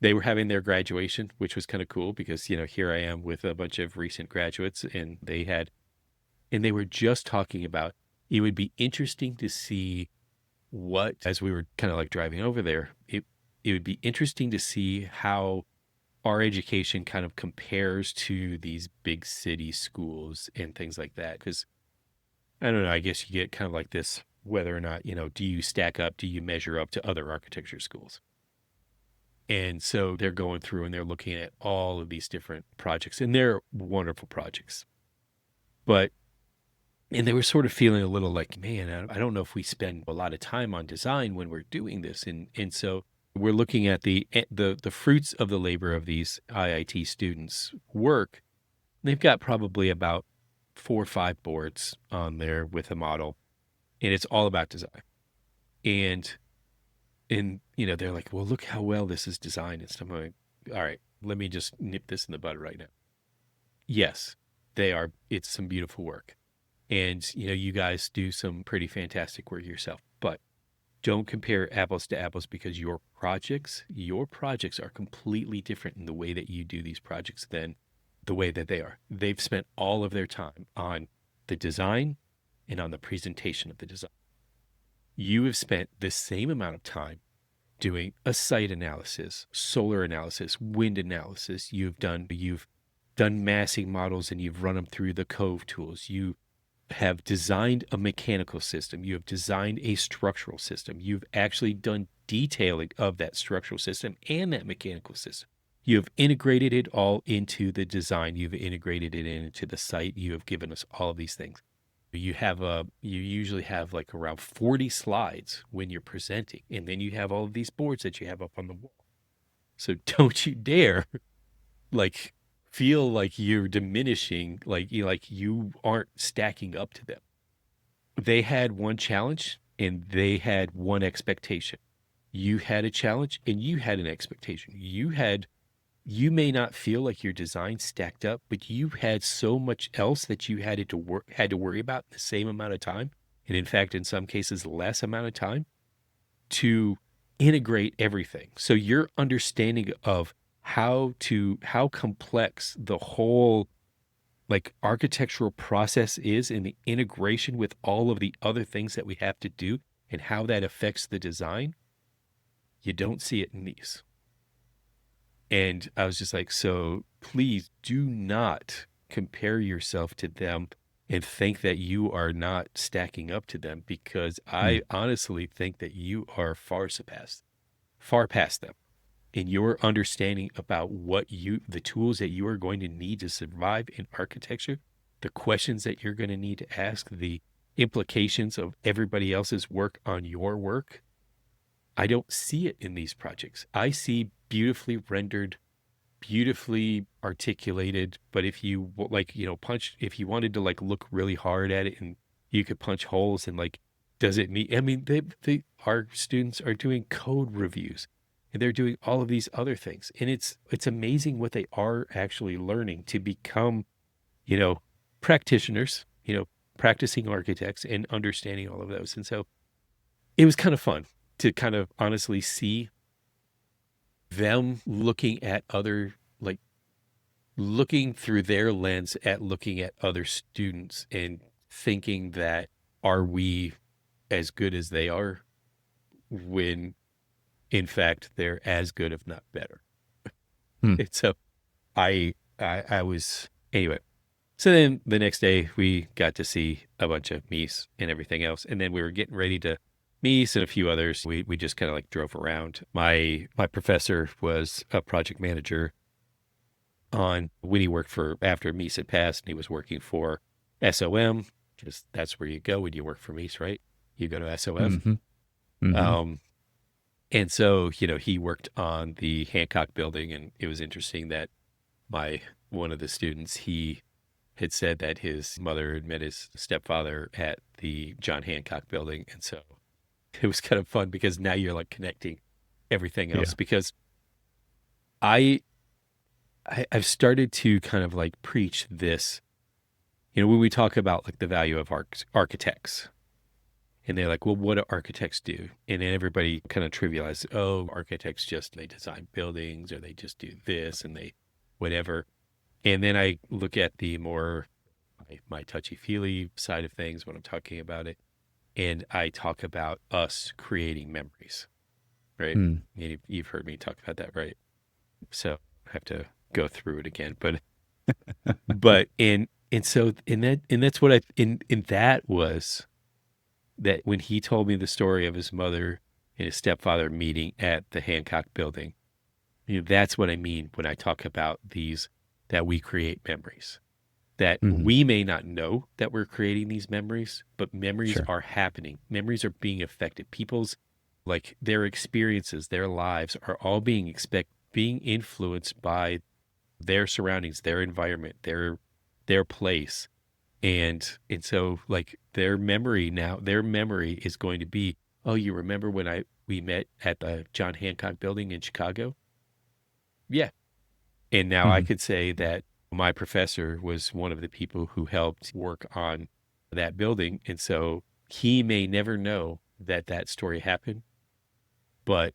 B: they were having their graduation, which was kind of cool because, here I am with a bunch of recent graduates, and they were just talking about it would be interesting to see what, as we were kind of like driving over there, it would be interesting to see how our education kind of compares to these big city schools and things like that. Because I don't know, I guess you get kind of like this, whether or not, do you stack up, do you measure up to other architecture schools? And so they're going through and they're looking at all of these different projects, and they're wonderful projects. And they were sort of feeling a little like, man, I don't know if we spend a lot of time on design when we're doing this. And so we're looking at the fruits of the labor of these IIT students' work. They've got probably about 4 or 5 boards on there with a model, and it's all about design. And they're like, well, look how well this is designed and stuff. I'm like, all right, let me just nip this in the bud right now. Yes, it's some beautiful work. And, you guys do some pretty fantastic work yourself, but don't compare apples to apples because your projects are completely different in the way that you do these projects than the way that they are. They've spent all of their time on the design and on the presentation of the design. You have spent the same amount of time doing a site analysis, solar analysis, wind analysis. You've done done massing models and you've run them through the Cove tools. You have designed a mechanical system. You have designed a structural system. You've actually done detailing of that structural system and that mechanical system. You have integrated it all into the design. You've integrated it into the site. You have given us all of these things. You usually have like around 40 slides when you're presenting, and then you have all of these boards that you have up on the wall. So don't you dare like feel like you're diminishing, like you aren't stacking up to them. They had one challenge and they had one expectation. You had a challenge and you had an expectation. You may not feel like your design stacked up, but you had so much else that you had to worry about in the same amount of time, and in fact, in some cases, less amount of time to integrate everything. So your understanding of how complex the whole like architectural process is in the integration with all of the other things that we have to do and how that affects the design, you don't see it in these. And I was just like, so please do not compare yourself to them and think that you are not stacking up to them, because I honestly think that you are far past them in your understanding about the tools that you are going to need to survive in architecture, the questions that you're going to need to ask, the implications of everybody else's work on your work. I don't see it in these projects. I see beautifully rendered, beautifully articulated, but if you if you wanted to like look really hard at it and you could punch holes and like, does it meet? I mean, our students are doing code reviews and they're doing all of these other things. And it's amazing what they are actually learning to become, practitioners, practicing architects and understanding all of those. And so it was kind of fun to kind of honestly see them looking at looking through their lens at looking at other students and thinking that, are we as good as they are, when in fact they're as good, if not better. And so I was, anyway. So then the next day we got to see a bunch of Mies and everything else. And then we were getting ready to Mies and a few others. We just kind of like drove around. My professor was a project manager on when he worked for, after Mies had passed, and he was working for SOM, because that's where you go when you work for Mies, right? You go to SOM. And so, he worked on the Hancock building, and it was interesting that one of the students, he had said that his mother had met his stepfather at the John Hancock building. And so it was kind of fun because now you're like connecting everything else, because I've started to kind of like preach this, when we talk about like the value of architects, and they're like, well, what do architects do? And then everybody kind of trivializes, oh, architects they design buildings, or they just do this and they whatever. And then I look at the more my touchy-feely side of things when I'm talking about it, and I talk about us creating memories, right? You've heard me talk about that, right? So I have to go through it again, but that's what that was that when he told me the story of his mother and his stepfather meeting at the Hancock building, that's what I mean when I talk about these, that we create memories, that we may not know that we're creating these memories, but memories are happening. Memories are being affected. People's, like, their experiences, their lives are all being influenced by their surroundings, their environment, their place. And so like their memory is going to be, oh, you remember when we met at the John Hancock building in Chicago? Yeah. And now I could say that my professor was one of the people who helped work on that building. And so he may never know that story happened, but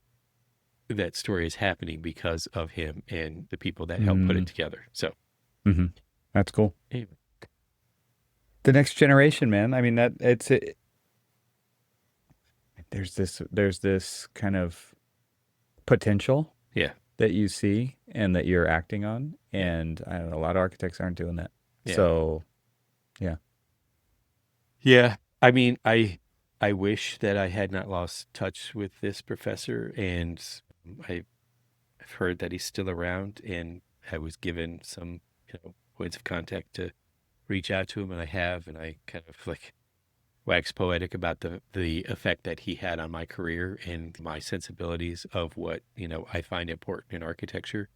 B: that story is happening because of him and the people that helped put it together. So
A: that's cool.
B: Anyway.
A: The next generation, man. I mean, there's this kind of potential.
B: Yeah.
A: that you see and that you're acting on.
B: Yeah.
A: And I don't know, a lot of architects aren't doing that.
B: Yeah.
A: So, yeah.
B: Yeah. I mean, I wish that I had not lost touch with this professor, and I've heard that he's still around, and I was given some, points of contact to reach out to him, and I have, and I kind of like wax poetic about the effect that he had on my career and my sensibilities of what, I find important in architecture.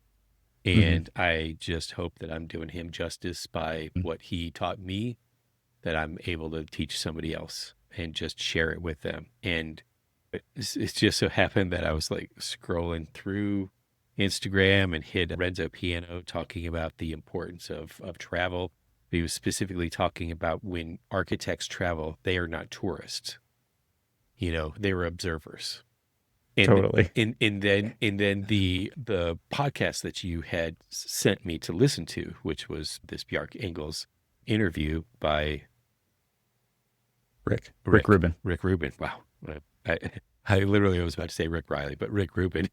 A: Hmm.
B: And I just hope that I'm doing him justice by what he taught me, that I'm able to teach somebody else and just share it with them. And it's just so happened that I was like scrolling through Instagram and hit Renzo Piano talking about the importance of travel. He was specifically talking about when architects travel, they are not tourists. They were observers. And
A: Totally.
B: and then the podcast that you had sent me to listen to, which was this Bjarke Ingels interview by
A: Rick Rubin.
B: Rick Rubin. Wow. I, I literally was about to say Rick Riley, but Rick Rubin.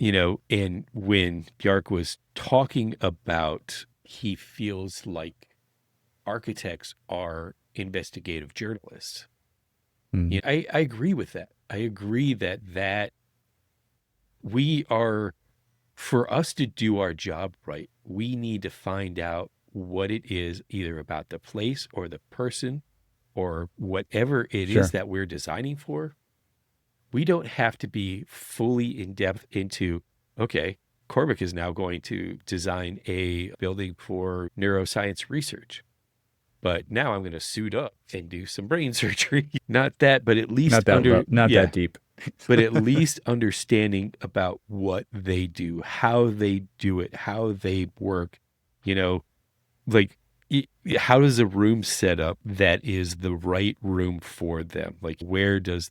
B: And when Bjarke was talking about, he feels like architects are investigative journalists.
A: Mm.
B: I agree with that. I agree that we are, for us to do our job right, we need to find out what it is, either about the place or the person or whatever it is
A: Sure.
B: that we're designing for. We don't have to be fully in depth into, okay, Cormac is now going to design a building for neuroscience research, but now I'm going to suit up and do some brain surgery. Not that, but at least
A: Not that deep.
B: but at least understanding about what they do, how they do it, how they work, you know, like how does a room set up that is the right room for them? Like where does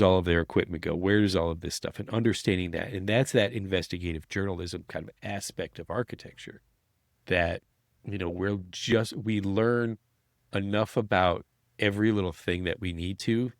B: all of their equipment go? Where does all of this stuff? And understanding that. And that's that investigative journalism kind of aspect of architecture that, we learn enough about every little thing that we need to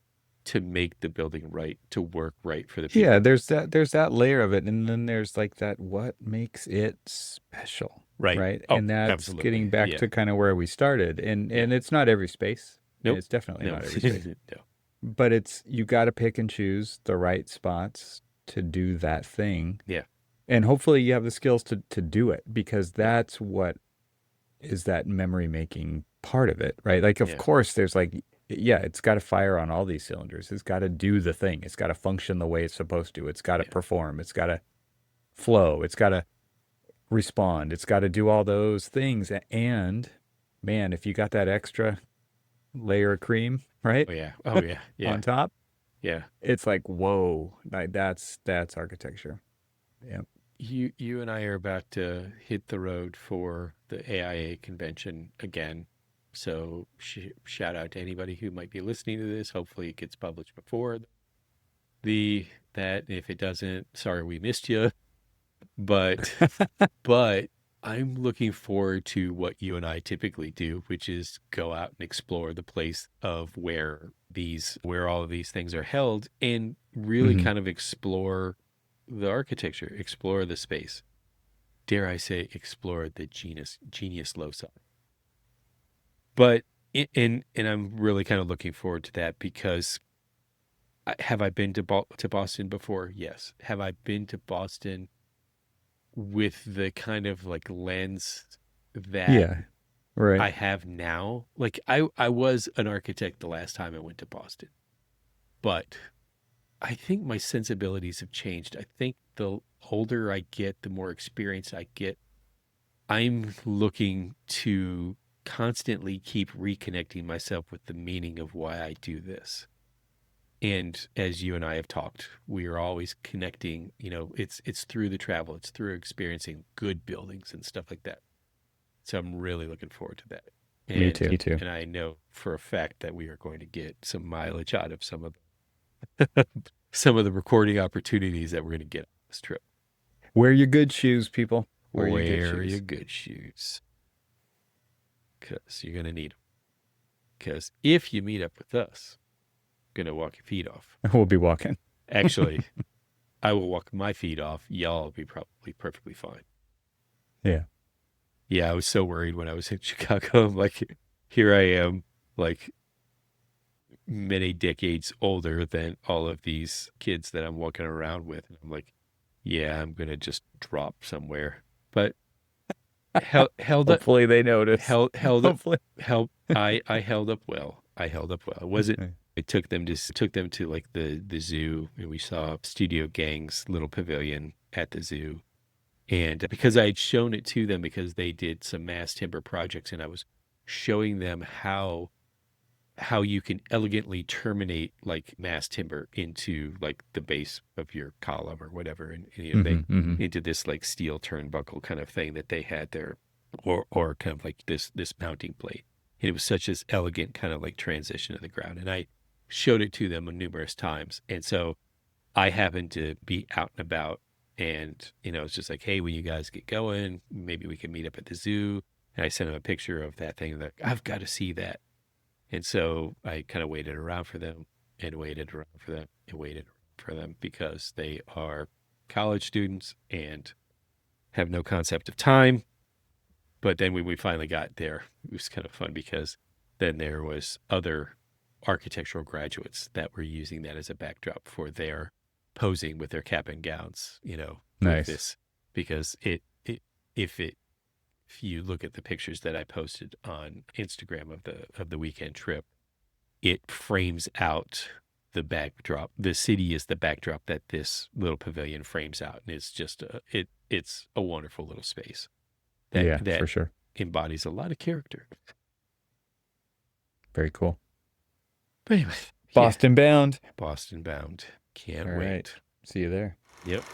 B: make the building right, to work right for the
A: Yeah,
B: people.
A: there's that layer of it, and then there's like that what makes it special,
B: Right.
A: right?
B: Oh,
A: And that's
B: absolutely.
A: getting back
B: Yeah.
A: to kind of where we started. And
B: Yeah.
A: it's not every space.
B: Nope.
A: It's definitely
B: No.
A: not every space.
B: No.
A: But it's you got to pick and choose the right spots to do that thing.
B: Yeah.
A: And hopefully you have the skills to do it, because
B: Yeah.
A: that's what is that memory making part of it, right? Like, of
B: Yeah.
A: course, there's like, yeah, it's got to fire on all these cylinders. It's got to do the thing. It's got to function the way it's supposed to. It's got to
B: Yeah.
A: perform. It's got to flow. It's got to respond. It's got to do all those things. And man, if you got that extra layer of cream, right?
B: Oh yeah. Oh yeah. Yeah.
A: On top,
B: Yeah.
A: it's like, whoa, like that's architecture. Yeah.
B: You and I are about to hit the road for the AIA convention again. So shout out to anybody who might be listening to this. Hopefully it gets published before that. If it doesn't, sorry we missed you. But but I'm looking forward to what you and I typically do, which is go out and explore the place of where all of these things are held, and really
A: Hmm.
B: kind of explore the architecture, explore the space. Dare I say, explore the genius loci. But and I'm really kind of looking forward to that, because have I been to Boston before? Yes. Have I been to Boston with the kind of like lens that
A: Yeah. Right.
B: I have now? Like I was an architect the last time I went to Boston, but I think my sensibilities have changed. I think the older I get, the more experience I get, I'm looking to constantly keep reconnecting myself with the meaning of why I do this. And as you and I have talked, we are always connecting, it's through the travel, it's through experiencing good buildings and stuff like that. So I'm really looking forward to that.
A: Me
B: And
A: too. Me too.
B: and I know for a fact that we are going to get some mileage out of some of the recording opportunities that we're going to get on this trip.
A: Wear your good shoes, people. Wear your good
B: Wear your
A: shoes.
B: good shoes, because you're going to need them. Because if you meet up with us, going to walk your feet off.
A: We'll be walking.
B: Actually, I will walk my feet off. Y'all will be probably perfectly fine.
A: Yeah.
B: Yeah, I was so worried when I was in Chicago. I'm like, here I am, like many decades older than all of these kids that I'm walking around with. And I'm like, yeah, I'm gonna just drop somewhere. But held up,
A: Hopefully they notice.
B: held up,
A: Hopefully.
B: I held up well. I held up well. It wasn't. I took them to like the zoo, and we saw Studio Gang's little pavilion at the zoo. And because I had shown it to them because they did some mass timber projects, and I was showing them how you can elegantly terminate like mass timber into like the base of your column or whatever, and you know, they into this like steel turnbuckle kind of thing that they had there, or kind of like this mounting plate. And it was such this elegant kind of like transition to the ground, and I showed it to them numerous times. And so I happened to be out and about, and you know, it's just like, hey, when you guys get going, maybe we can meet up at the zoo. And I sent them a picture of that thing. Like, I've got to see that. And so I kind of waited around for them and waited around for them and waited for them because they are college students and have no concept of time. But then when we finally got there, it was kind of fun because then there was other architectural graduates that were using that as a backdrop for their posing with their cap and gowns, you know, with
A: Nice.
B: this, because if you look at the pictures that I posted on Instagram of the weekend trip, it frames out the backdrop. The city is the backdrop that this little pavilion frames out, and it's just it's a wonderful little space
A: Yeah,
B: that
A: for sure.
B: embodies a lot of character.
A: Very cool.
B: But anyway, yeah,
A: Boston bound.
B: Boston bound. Can't
A: All right.
B: wait.
A: See you there.
B: Yep.